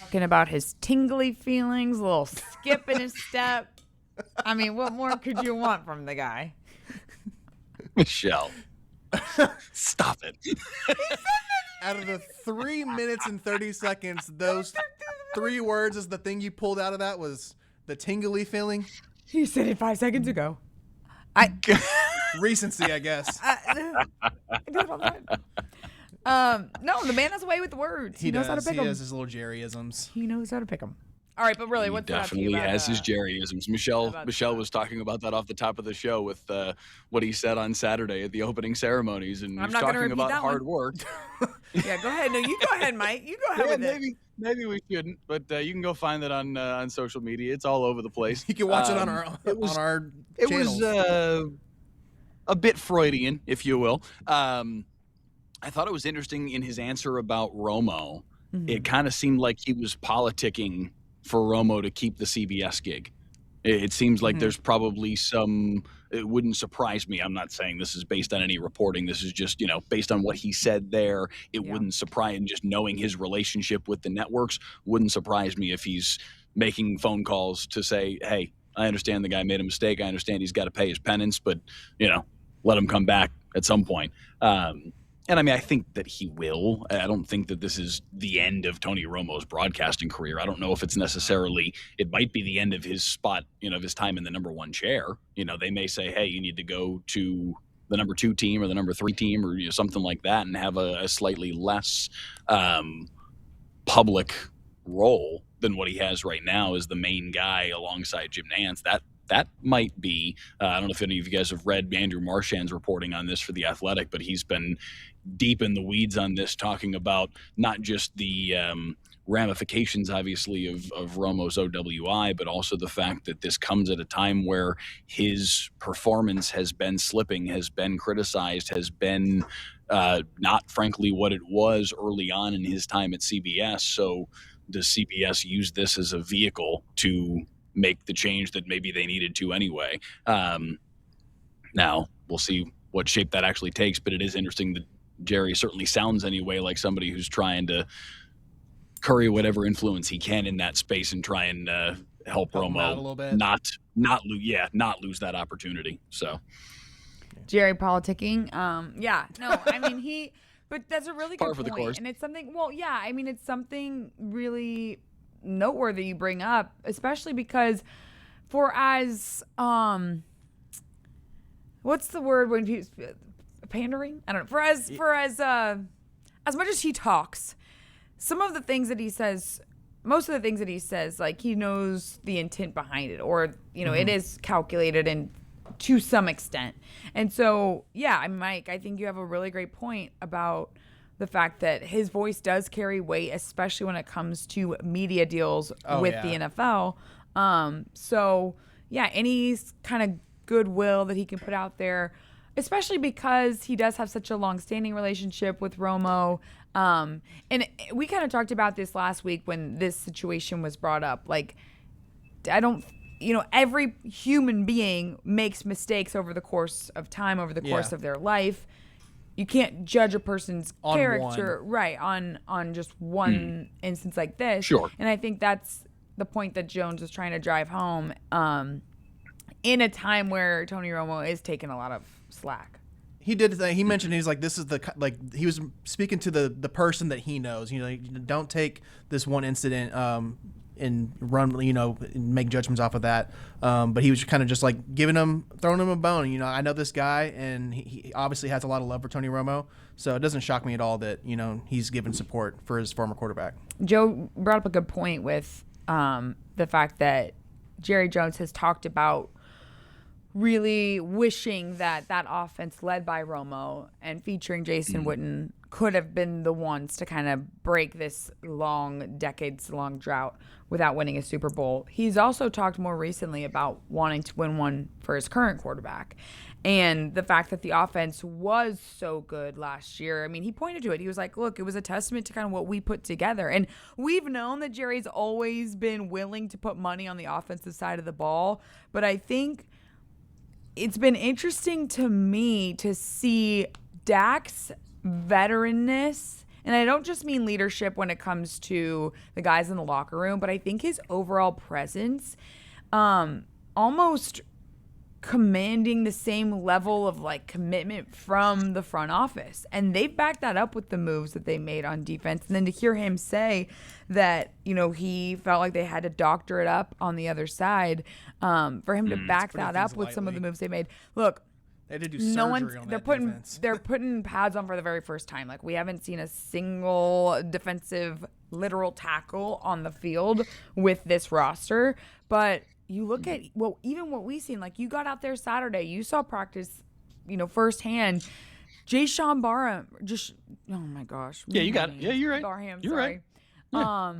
talking about his tingly feelings, a little skip in his step. I mean, what more could you want from the guy? Michelle, stop it. Out of the 3 minutes and 30 seconds, those 3 words is the thing you pulled out of that was the tingly feeling? He said it 5 seconds ago. Recency, I guess. No, the man has a way with the words. He knows how to pick them. He has his little Jerryisms. He knows how to pick them. All right, but really, what's that to you Definitely about, has his Jerryisms. Michelle was talking about that off the top of the show with what he said on Saturday at the opening ceremonies, and I'm he's not gonna talking repeat about that hard one. work. Yeah, go ahead. No, you go ahead, Mike. You go ahead with it. Maybe we shouldn't, but you can go find that on social media. It's all over the place. You can watch it on our channels. It was a bit Freudian, if you will. I thought it was interesting in his answer about Romo. Mm-hmm. It kind of seemed like he was politicking for Romo to keep the CBS gig. It seems like there's probably some. It wouldn't surprise me. I'm not saying this is based on any reporting. This is just, based on what he said there. It wouldn't surprise, and just knowing his relationship with the networks wouldn't surprise me if he's making phone calls to say, hey, I understand the guy made a mistake. I understand he's got to pay his penance, but, let him come back at some point. And I mean, I think that he will. I don't think that this is the end of Tony Romo's broadcasting career. I don't know if it's necessarily, it might be the end of his spot, of his time in the number 1 chair. They may say, hey, you need to go to the number 2 team or the number 3 team or something like that and have a slightly less public role than what he has right now as the main guy alongside Jim Nantz. That might be, I don't know if any of you guys have read Andrew Marchand's reporting on this for The Athletic, but he's been deep in the weeds on this, talking about not just the ramifications, obviously, of Romo's OWI, but also the fact that this comes at a time where his performance has been slipping, has been criticized, has been not, frankly, what it was early on in his time at CBS. So does CBS use this as a vehicle to make the change that maybe they needed to anyway? Now, we'll see what shape that actually takes, but it is interesting that Jerry certainly sounds anyway like somebody who's trying to curry whatever influence he can in that space and try and help Romo not lose that opportunity. So Jerry politicking. But that's a really good point. Course. And it's something, it's something really noteworthy you bring up, especially because what's the word when people pandering? I don't know. For as much as he talks, some of the things that he says, most of the things that he says, like, he knows the intent behind it, or it is calculated and to some extent. And so, Mike, I think you have a really great point about the fact that his voice does carry weight, especially when it comes to media deals the NFL. Any kind of goodwill that he can put out there, especially because he does have such a long-standing relationship with Romo. And we kind of talked about this last week when this situation was brought up. Like, every human being makes mistakes over the course of time, over the course of their life. You can't judge a person's character on just one instance like this. Sure. And I think that's the point that Jones was trying to drive home in a time where Tony Romo is taking a lot of slack. He did. He mentioned he's like, this is he was speaking to the person that he knows. Don't take this one incident and run, and make judgments off of that. But he was kind of just like throwing him a bone. I know this guy, and he obviously has a lot of love for Tony Romo. So it doesn't shock me at all that, he's given support for his former quarterback. Joe brought up a good point with the fact that Jerry Jones has talked about really wishing that offense led by Romo and featuring Jason Witten could have been the ones to kind of break this decades-long drought without winning a Super Bowl. He's also talked more recently about wanting to win one for his current quarterback. And the fact that the offense was so good last year, I mean, he pointed to it. He was like, look, it was a testament to kind of what we put together. And we've known that Jerry's always been willing to put money on the offensive side of the ball. But I think it's been interesting to me to see Dak's veteranness And I don't just mean leadership when it comes to the guys in the locker room, but I think his overall presence, almost commanding the same level of like commitment from the front office. And they've backed that up with the moves that they made on defense. And then to hear him say that, he felt like they had to doctor it up on the other side, for him to back that up with some of the moves they made. Look, they had to do surgery on that defense. They're putting pads on for the very first time. Like, we haven't seen a single defensive literal tackle on the field with this roster. But you look at what we've seen. Like, you got out there Saturday, you saw practice, firsthand. Jayshon Barham, oh my gosh. Yeah, you got it. Yeah, you're right. Barham, you're sorry. Right. Yeah.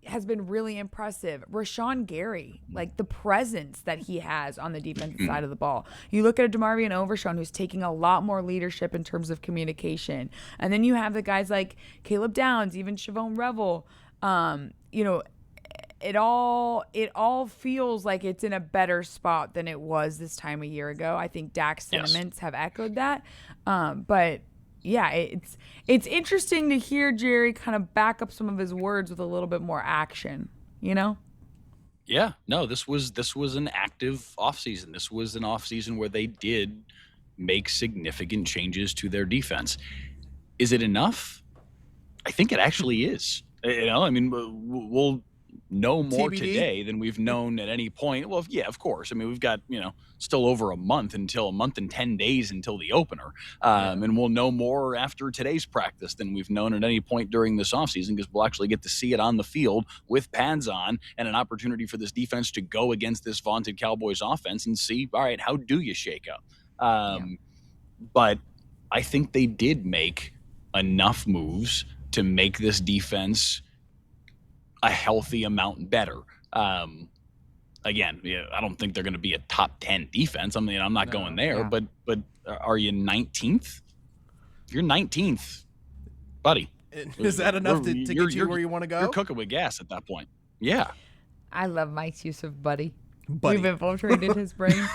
Has been really impressive. Rashawn Gary, like the presence that he has on the defensive side of the ball. You look at a DeMarvion Overshown, who's taking a lot more leadership in terms of communication. And then you have the guys like Caleb Downs, even Shavon Revel. It all feels like it's in a better spot than it was this time a year ago. I think Dak's sentiments have echoed that. But yeah, it's interesting to hear Jerry kind of back up some of his words with a little bit more action, Yeah, no, this was an active offseason. This was an offseason where they did make significant changes to their defense. Is it enough? I think it actually is. We'll know more TBD? Today than we've known at any point. Well, yeah, of course. We've got, still over a month and 10 days until the opener. And we'll know more after today's practice than we've known at any point during this offseason, because we'll actually get to see it on the field with pads on and an opportunity for this defense to go against this vaunted Cowboys offense and see, all right, how do you shake up? But I think they did make enough moves to make this defense a healthy amount better. Again, I don't think they're going to be a top 10 defense. I'm not going there, but are you 19th? If you're 19th, buddy, is that enough to get you where you want to go? You're cooking with gas at that point. Yeah. I love Mike's use of buddy. We've infiltrated his brain.